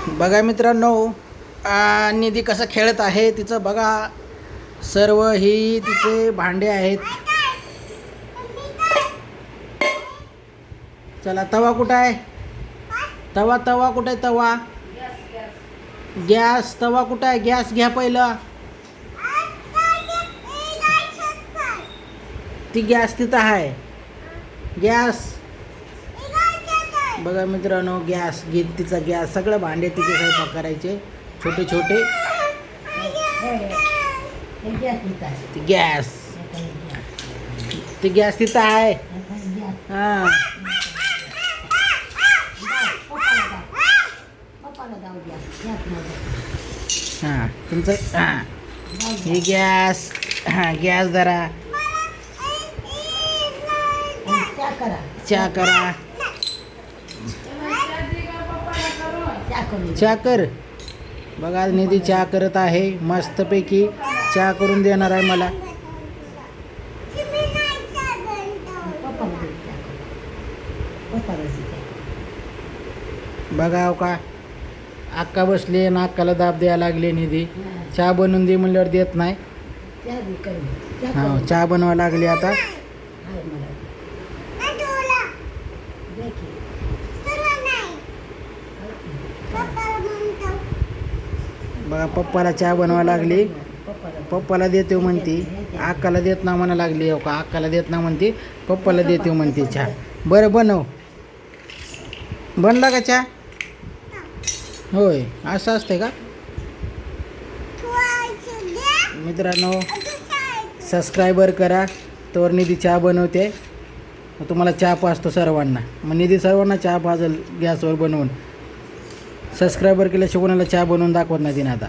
बघा मित्रांनो, निधी कसं खेळत आहे तिचं बघा. सर्व ही तिचे भांडे आहेत. चला, तवा कुठं आहे? तवा तवा कुठं आहे? तवा गॅस तवा कुठं आहे? गॅस घ्या पहिलं. ती गॅस तिथं आहे. गॅस बघा मित्रांनो, गॅस तिचा गॅस. सगळं भांडे तिचे स्वयंपाक करायचे छोटे छोटे. ती गॅस तिथं आहे. हां हां तुमचं हां हे गॅस. हां गॅस धरा. चहा करा. चहा कर. बघा निधी चहा करत आहे. मस्तपैकी चहा करून देणार आहे मला. बघा हो का, अक्का बसली आणि अक्काला दाब द्यायला लागले. निधी चहा बनवून दे म्हणल्यावर देत नाही. हा चहा बनवायला लागली आता. बघा पप्पाला चहा बनवायला लागली. पप्पाला देते म्हणती, अक्काला देत ना म्हणा लागली. हो का, अक्काला देत ना म्हणते, पप्पाला देते म्हणते चहा. बरं बनव. बनला का चहा? होय, असं असते का मित्रांनो? सबस्क्रायबर करा. तर निधी चहा बनवते. तुम्हाला चहा पाजतो सर्वांना. मग निधी सर्वांना चहा पाजल गॅसवर बनवून. सबस्क्रायबर केल्याशिवाय कोणाला चहा बनवून दाखवत नाही तिने आता.